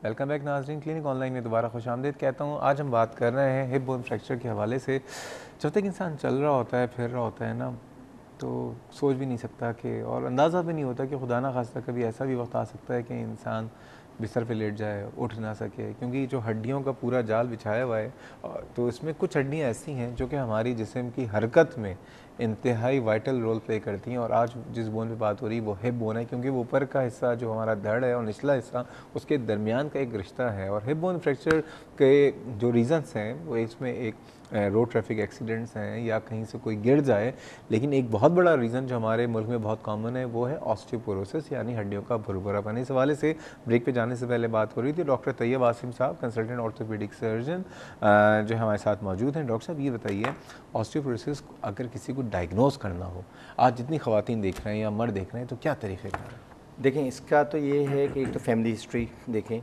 Welcome back नाजरीन, clinic online में दोबारा खुशामदीद कहता हूँ। आज हम बात कर रहे हैं हिप बोन फ्रैक्चर के हवाले से। जब तक इंसान चल रहा होता है, फिर रहा होता है ना, तो सोच भी नहीं सकता कि, और अंदाज़ा भी नहीं होता कि खुदा ना खास्ता कभी ऐसा भी वक्त आ सकता है कि इंसान बिस्तर पे लेट जाए, उठ ना सके, क्योंकि जो हड्डियों का पूरा जाल बिछाया हुआ है, तो इसमें कुछ हड्डियाँ ऐसी हैं जो कि हमारी जिस्म की हरकत में इंतहाई वाइटल रोल प्ले करती हैं। और आज जिस बोन पे बात हो रही है वो हिप बोन है, क्योंकि वो ऊपर का हिस्सा जो हमारा धड़ है और निचला हिस्सा, उसके दरमियान का एक रिश्ता है। और हिप बोन फ्रैक्चर के जो रीज़न्स हैं वो इसमें एक रोड ट्रैफिक एक्सीडेंट्स हैं या कहीं से कोई गिर जाए, लेकिन एक बहुत बड़ा रीज़न जो हमारे मुल्क में बहुत कॉमन है वो है ऑस्टियोपोरोसिस, यानी हड्डियों का भुरभुरापन। इस हवाले से ब्रेक पे जाने से पहले बात हो रही थी डॉक्टर तैयब आसिम साहब, कंसल्टेंट ऑर्थोपेडिक सर्जन, जो हमारे साथ मौजूद हैं। डॉक्टर साहब ये बताइए, ऑस्टियोपोरोसिस अगर किसी को डायग्नोज करना हो, आज जितनी ख़वातीन देख रहे हैं या मर्द देख रहे हैं, तो क्या तरीक़ेकार है? देखें, इसका तो ये है कि एक तो फैमिली हिस्ट्री देखें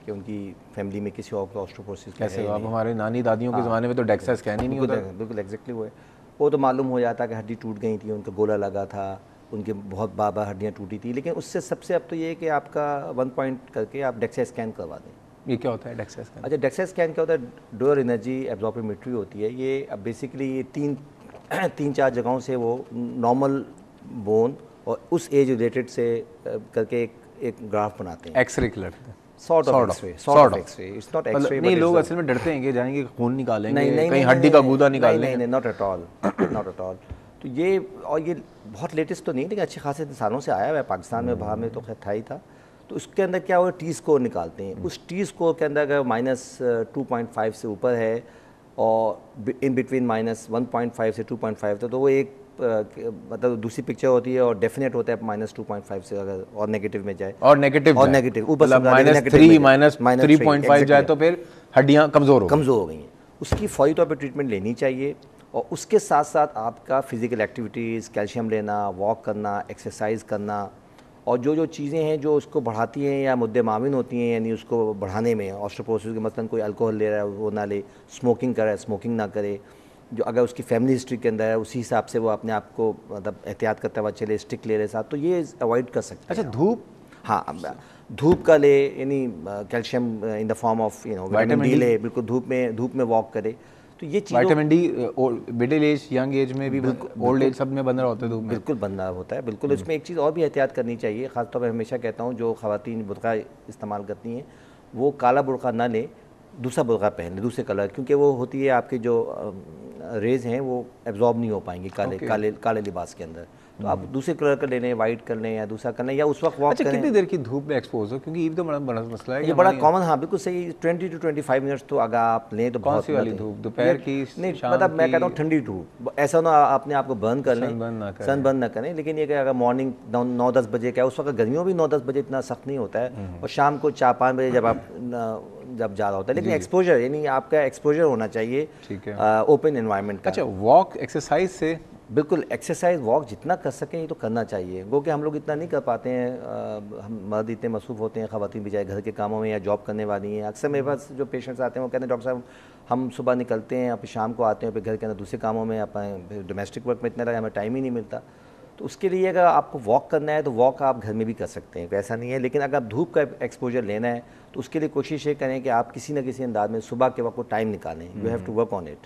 कि उनकी फैमिली में किसी और को ऑस्टियोपोरोसिस कैसे आप हमारे नानी दादियों के ज़माने में तो डेक्सा स्कैन ही नहीं होता। बिल्कुल एग्जैक्टली वो तो मालूम हो जाता कि हड्डी टूट गई थी, उनका गोला लगा था, उनके बहुत बार बार हड्डियाँ टूटी थी। लेकिन उससे सबसे अब तो ये है कि आपका 1 पॉइंट करके आप डेक्सा स्कैन करवा दें। ये क्या होता है डेक्सा स्कैन? अच्छा, डेक्सा स्कैन क्या होता है? डोर एनर्जी एब्जॉर्बियोमेट्री होती है ये। अब बेसिकली ये तीन चार जगहों से वो नॉर्मल बोन और उस एज रिलेटेड से करके एक ग्राफ बनाते हैं। X-ray colour sort of X-ray, it's not X-ray. नहीं, लोग असल में डरते हैं कि जाएंगे खून निकालेंगे, कहीं हड्डी का गूदा निकालेंगे। नहीं, not at all, not at all. तो ये, और ये बहुत लेटेस्ट तो नहीं, लेकिन अच्छे खासे सालों से आया हुआ है पाकिस्तान में, बाहर में तो खैर था ही था। तो उसके अंदर क्या होगा, टी स्कोर निकालते हैं। उस टी स्कोर के अंदर अगर -2.5 से ऊपर है और इन बिटवीन -1.5 से 2.5 तो वो एक मतलब दूसरी पिक्चर होती है, और डेफिनेट होता है -2.5 से अगर और नेगेटिव में जाए, और नेगेटिव ऊपर -3 जाए तो फिर हड्डियां कमज़ोर हो गई हैं। उसकी फौरी तौर पर ट्रीटमेंट लेनी चाहिए। और उसके साथ साथ आपका फिजिकल एक्टिविटीज़, कैल्शियम लेना, वॉक करना, एक्सरसाइज करना, और जो चीज़ें हैं जो उसको बढ़ाती हैं या मुद्दे माविन होती हैं, यानी उसको बढ़ाने में ऑस्टियोपोरोसिस के, मसलन कोई अल्कोहल ले रहा है वो ना ले, स्मोकिंग कर रहा है स्मोकिंग ना करे, जो अगर उसकी फैमिली हिस्ट्री के अंदर है उसी हिसाब से वो अपने आप को मतलब एहतियात करते हुआ चले, स्टिक ले रहे साथ, तो ये अवॉइड कर सकते हैं। अच्छा, धूप? हाँ, धूप का ले, यानी calcium in the form of vitamin D ले, बिल्कुल धूप में वॉक करे। तो ये चीज़, vitamin D middle age, young age में भी, ओल्ड एज, सब में बन रहा होता है धूप में? बिल्कुल बन रहा होता है, बिल्कुल। इसमें एक चीज़ और भी एहतियात करनी चाहिए, ख़ासतौर पर हमेशा कहता हूँ जो ख़वातीन बुर्का इस्तेमाल करती हैं वो काला बुर्का ना ले, दूसरा बुर्का पहन ले, दूसरे कलर, क्योंकि वो होती है आपके जो रेज़ हैं वो एब्जॉर्ब नहीं हो पाएंगी काले लिबास के अंदर। तो आप दूसरे कलर का ले लें, वाइट कर लें या दूसरा कर लें, या उस वक्त वॉक करें। कितनी देर की धूप में एक्सपोज हो, क्योंकि ये तो बड़ा मसला है। ये बड़ा कॉमन, हाँ बिल्कुल सही, 20 to 25 मिनट्स तो अगर आप लें तो बहुत। कौन सी वाली धूप, दोपहर की? नहीं, मतलब मैं कहता हूँ ठंडी धूप, ऐसा ना अपने आप को बर्न कर लें, सन बर्न ना करें। लेकिन ये कि अगर मॉर्निंग 9-10 बजे का, उस वक्त गर्मियों भी 9-10 बजे इतना सख्त नहीं होता है, और शाम को 4-5 बजे जब ज़्यादा होता है। लेकिन एक्सपोजर, यानी आपका एक्सपोजर होना चाहिए ओपन एनवायरनमेंट का। अच्छा, वॉक एक्सरसाइज से? बिल्कुल, एक्सरसाइज वॉक जितना कर सकें ये तो करना चाहिए। वो कि हम लोग इतना नहीं कर पाते हैं, हम मर्द इतने मसरूफ़ होते हैं, ख़वातीन भी चाहे घर के कामों में या जॉब करने वाली हैं। अक्सर मेरे पास जो पेशेंट्स आते हैं वो कहते हैं, डॉक्टर साहब हम सुबह निकलते हैं, फिर शाम को आते हैं, फिर घर के अंदर दूसरे कामों में, अपने डोमेस्टिक वर्क में इतना लगा, हमें टाइम ही नहीं मिलता। तो उसके लिए अगर आपको वॉक करना है तो वॉक आप घर में भी कर सकते हैं, ऐसा नहीं है। लेकिन अगर आप धूप का एक्सपोजर लेना है तो उसके लिए कोशिश ये करें कि आप किसी न किसी अंदाज में सुबह के वक्त को टाइम निकालें। You have to work on it.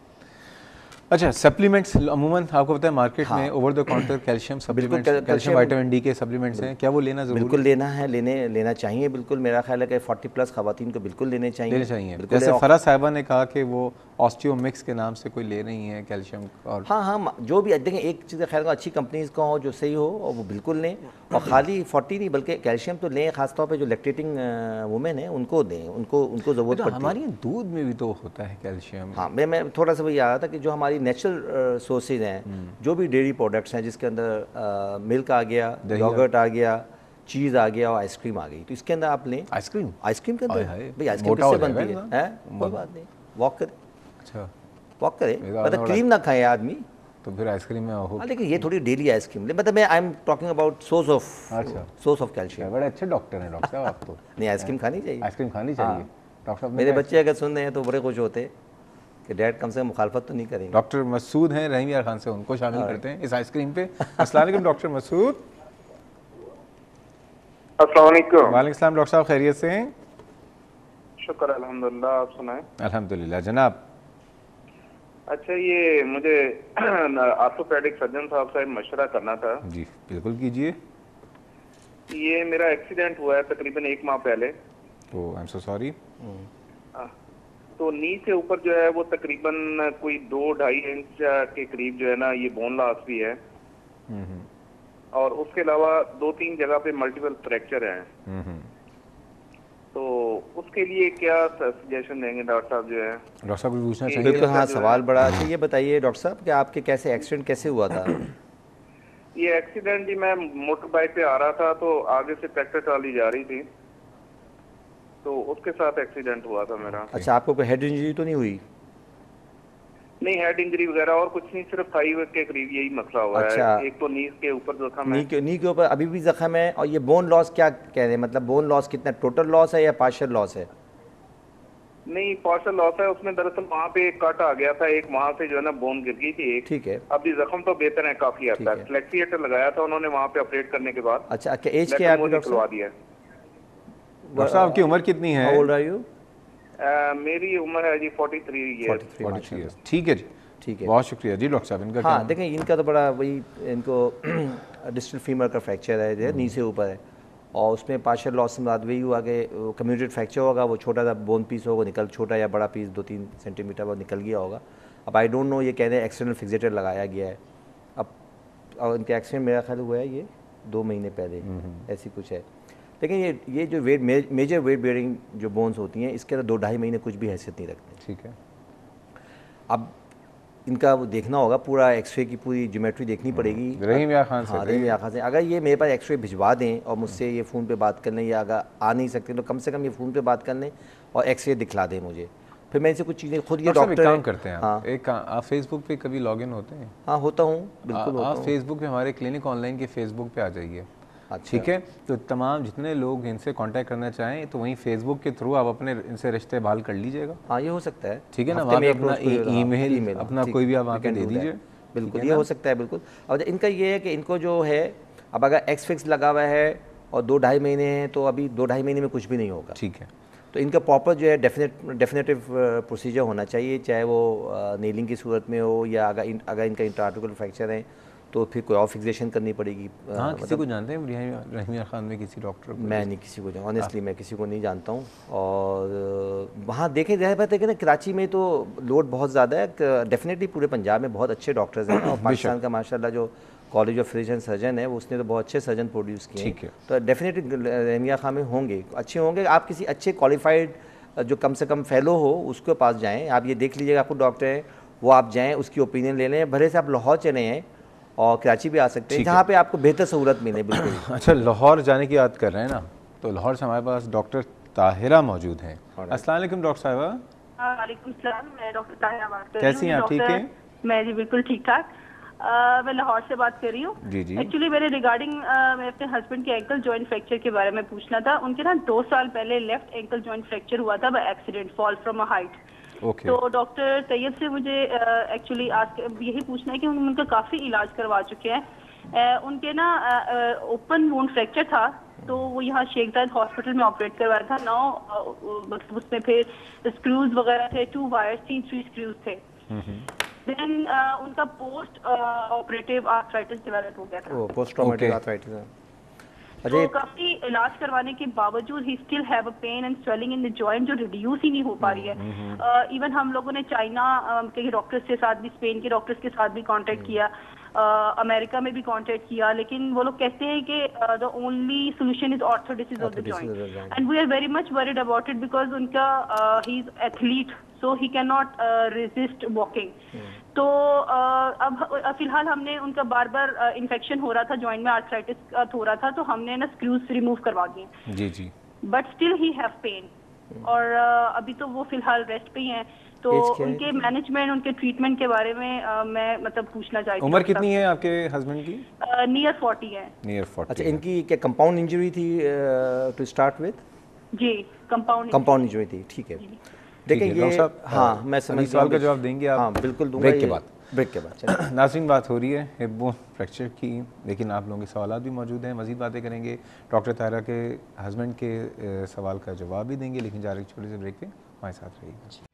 अच्छा, सप्लीमेंट्स अमूमन आपको पता है मार्केट में over the counter calcium supplements, calcium vitamin D के सप्लीमेंट्स हैं, क्या वो लेना ज़रूरी? बिल्कुल लेना है, लेना चाहिए बिल्कुल। मेरा ख्याल है कि 40+ ख़वातीन को बिल्कुल लेने चाहिए। जैसे फरा साहिबा ने कहा कि वो ऑस्टियोमिक्स के नाम से कोई ले रही हैं कैल्शियम। और हाँ, जो भी देखें, एक चीज़ ख्याल अच्छी कंपनीज का हो जो सही हो, और वो बिल्कुल लें। और खाली 40 नहीं बल्कि कैल्शियम तो लें, खासतौर पे जो लैक्टेटिंग वुमेन है उनको दें, उनको ज़रूरत पड़ती है। हमारे दूध में भी तो होता है कैल्शियम। हाँ, मैं थोड़ा सा वही आ रहा था कि जो हमारी नेचुरल सोर्सेज हैं, जो भी डेयरी प्रोडक्ट्स हैं, जिसके अंदर मिल्क आ गया, योगर्ट आ गया, चीज़ आ गया और आइसक्रीम आ गई, तो इसके अंदर आप लें। आइसक्रीम के अंदर भाई आइसक्रीम किससे बनती है? कोई बात नहीं, वॉक करें। अच्छा, वॉक करें, मतलब क्रीम ना खाए आदमी, तो फिर आइसक्रीम में हो। लेकिन ये थोड़ी डेली आइसक्रीम ले, मतलब मैं I am talking about source of calcium. बड़े अच्छे डॉक्टर हैं डॉक्टर साहब आप तो। नहीं, आइसक्रीम खानी चाहिए, आइसक्रीम खानी चाहिए डॉक्टर साहब। मेरे बच्चे अगर सुन रहे हैं तो बड़े खुश होते कि डैड कम से कम मुखालफत तो नहीं करेंगे। डॉक्टर मसूद हैं रहीम यार खान से, उनको शामिल करते हैं इस आइसक्रीम पे। अस्सलाम वालेकुम डॉक्टर मसूद। अस्सलाम वालेकुम। वालेकुम सलाम डॉक्टर साहब, खैरियत से हैं? शुक्र अल्हम्दुलिल्लाह, आप सुनाएं। अल्हम्दुलिल्लाह जनाब। अच्छा, ये मुझे ऑर्थोपेडिक सर्जन साहब से मशवरा करना था। जी बिल्कुल कीजिए। ये मेरा एक्सीडेंट हुआ है तकरीबन 1 माह पहले। तो आई एम सो सॉरी। तो नी से ऊपर जो है वो तकरीबन कोई 2-2.5 इंच के करीब जो है ना, ये बोन लॉस भी है, और उसके अलावा 2-3 जगह पे मल्टीपल फ्रैक्चर हैं। तो उसके लिए क्या सजेशन देंगे डॉक्टर साहब जो है? डॉक्टर साहब कुछ पूछना चाहिए? बिल्कुल, हाँ, सवाल बड़ा अच्छा। ये बताइए डॉक्टर साहब कि आपके कैसे एक्सीडेंट कैसे हुआ था? ये एक्सीडेंट जी, मैं मोटर बाइक पे आ रहा था तो आगे से ट्रैक्टर ट्रॉली जा रही थी, तो उसके साथ एक्सीडेंट हुआ था मेरा। अच्छा, आपको कोई हेड इंजरी तो नहीं हुई? नहीं, हेड इंजरी वगैरह और कुछ नहीं, सिर्फ थाई के करीब यही मसला हुआ अच्छा। है। एक तो नीज के ऊपर जख्म है। नी के ऊपर अभी भी जख्म है। और ये बोन लॉस क्या कह रहे हैं, मतलब बोन लॉस कितना, टोटल लॉस है या पार्शियल लॉस है? नहीं, पार्शियल लॉस है। उसमें दरअसल वहाँ पे एक कट आ गया था, एक वहाँ से जो है ना बोन गिर गई थी एक। ठीक है। अभी जख्म तो बेहतर है काफी हद तक। फ्लेक्सीएटर लगाया था उन्होंने वहाँ पे ऑपरेट करने के बाद। अच्छा, एज क्या है आपकी डॉक्टर निकलवा दिया। डॉक्टर साहब की उम्र कितनी है? How old are you? मेरी उम्र है जी 43 ईयर्स। 43 ईयर्स। ठीक है जी, ठीक है, बहुत शुक्रिया जी डॉक्टर साहब। इनका हाँ देखें, इनका तो बड़ा वही, इनको डिस्टल फीमर का फ्रैक्चर है जो नी से ऊपर है, और उसमें पार्शियल लॉस से वही हुआ कि कम्यूटेड फ्रैक्चर होगा, वो छोटा सा बोन पीस होगा निकल, छोटा या बड़ा पीस 2-3 सेंटीमीटर वो निकल गया होगा। अब आई डोंट नो, ये कह रहे हैं एक्सटर्नल फिक्सेटर लगाया गया है। अब और इनका एक्सीडेंट मेरा ख्याल हुआ है ये 2 महीने पहले, ऐसी कुछ है। लेकिन ये जो मेजर वेट बेयरिंग जो बोन्स होती हैं, इसके अंदर 2-2.5 महीने कुछ भी हैसियत नहीं रखते। ठीक है। अब इनका वो देखना होगा, पूरा एक्सरे की पूरी ज्योमेट्री देखनी पड़ेगी रहीम या खान से। हाँ, रहीम या खान से। अगर ये मेरे पास एक्सरे भिजवा दें और मुझसे ये फ़ोन पे बात कर लें, या अगर आ नहीं सकते तो कम से कम ये फ़ोन पे बात कर लें और एक्सरे दिखला दें मुझे, फिर मैं इनसे कुछ चीज़ें खुद ये डॉक्टर काम करते हैं। हाँ, एक आप फेसबुक पे कभी लॉग इन होते हैं? हाँ, होता हूँ, बिल्कुल होता आप हूँ। फेसबुक पे हमारे क्लिनिक ऑनलाइन के फेसबुक पे आ जाइए। अच्छा। ठीक है, तो तमाम जितने लोग इनसे कांटेक्ट करना चाहें तो वहीं फेसबुक के थ्रू आप अपने इनसे रिश्ते बहाल कर लीजिएगा। हाँ, ये हो सकता है। ठीक है ना, हफ्ते वहाँ में पे एक अपना रोज़ कोई ईमेल अपना कोई भी आप वहाँ पे दे दीजिए। बिल्कुल, ये हो सकता है, बिल्कुल। और इनका ये है कि इनको जो है, अब अगर एक्स फिक्स लगा हुआ है और 2-2.5 महीने हैं, तो अभी 2-2.5 महीने में कुछ भी नहीं होगा। ठीक है। तो इनका प्रॉपर जो है डेफिनेटिव प्रोसीजर होना चाहिए, चाहे वो नेलिंग की सूरत में हो, या अगर इनका इंट्राआर्टिकुलर फ्रैक्चर है तो फिर कोई और फिक्सेशन करनी पड़ेगी। हाँ, किसी को जानते हैं रहीम खान में किसी डॉक्टर को? मैं नहीं किसी को, ऑनेस्टली मैं किसी को नहीं जानता हूँ। और वहाँ देखे जाए बात है कि ना, कराची में तो लोड बहुत ज़्यादा है। डेफिनेटली पूरे पंजाब में बहुत अच्छे डॉक्टर्स हैं, और पाकिस्तान का माशाल्लाह जो कॉलेज ऑफ फिजिशियन सर्जन है, उसने तो बहुत अच्छे सर्जन प्रोड्यूस किए हैं। तो डेफिनेटली रहीम खान में होंगे, अच्छे होंगे। आप किसी अच्छे क्वालिफाइड जो कम से कम फेलो हो उसके पास जाएँ। आप ये देख लीजिएगा, आपको डॉक्टर है वो आप जाएँ, उसकी ओपिनियन ले लें। भले से आप लाहौर चले हैं और कराची भी आ सकते हैं, जहाँ पे आपको बेहतर सहूलत मिले। बिल्कुल। अच्छा, लाहौर जाने की बात कर रहे हैं ना, तो लाहौर से हमारे पास डॉक्टर ताहिरा मौजूद हैं। अस्सलाम वालेकुम डॉक्टर साहिबा। वालेकुम सलाम, मैं डॉक्टर ताहिरा बात कर रही हूँ। कैसी हैं आप? ठीक हैं? मैं जी बिल्कुल ठीक ठाक। मैं लाहौर से बात कर रही हूँ। जी जी। एक्चुअली मेरे रिगार्डिंग मैं अपने हस्बैंड के एंकल जॉइंट फ्रैक्चर के बारे में पूछना था। उनके ना 2 साल पहले लेफ्ट एंकल जॉइंट फ्रैक्चर हुआ था by accident, fall from a height. तो डॉक्टर तैयब से मुझे एक्चुअली आज यही पूछना है कि उनका काफ़ी इलाज करवा चुके हैं। उनके ना ओपन वुंड फ्रैक्चर था, तो वो यहाँ शेख जायद हॉस्पिटल में ऑपरेट करवाया था। मतलब उसमें फिर स्क्रूज वगैरह थे, 2 वायर्स, 3 स्क्रूज थे। देन उनका पोस्ट ऑपरेटिव आर्थराइटिस डेवलप हो गया था। Post traumatic arthritis. तो काफी इलाज करवाने के बावजूद ही still have a pain and swelling in the joint, जो रिड्यूस ही नहीं हो पा रही है। इवन हम लोगों ने चाइना के डॉक्टर्स के साथ भी, स्पेन के डॉक्टर्स के साथ भी कांटेक्ट किया, अमेरिका में भी कांटेक्ट किया, लेकिन वो लोग कहते हैं कि the only solution is arthrodesis of the joint, and we are very much worried about it because उनका he is athlete, so he can not resist walking. तो अब फिलहाल हमने उनका बार बार इन्फेक्शन हो रहा था जॉइंट में, आर्थराइटिस हो रहा था, तो हमने ना स्क्रूज रिमूव करवा दिए। जी जी। But still he have pain, और अभी तो वो फिलहाल रेस्ट पे ही हैं। तो उनके मैनेजमेंट, उनके ट्रीटमेंट के बारे में मैं मतलब पूछना चाहती हूँ। उम्र कितनी है आपके हस्बैंड की? नियर 40 है। नियर 40। अच्छा, इनकी क्या कंपाउंड इंजरी थी टू स्टार्ट विद? जी, कंपाउंड इंजरी थी। ठीक है, देखिए ये, हाँ मैं समझ, सवाल का जवाब देंगे आप? हाँ बिल्कुल दूंगा। ब्रेक के बाद। ब्रेक के बाद चलिए। नाज़रीन, बात हो रही है हिप बोन फ्रैक्चर की, लेकिन आप लोगों के सवाल भी मौजूद हैं, मज़ीद बातें करेंगे। डॉक्टर ताहिरा के हस्बैंड के सवाल का जवाब भी देंगे, लेकिन जा रहे छोटे से ब्रेक पे हमारे साथ रहिएगा।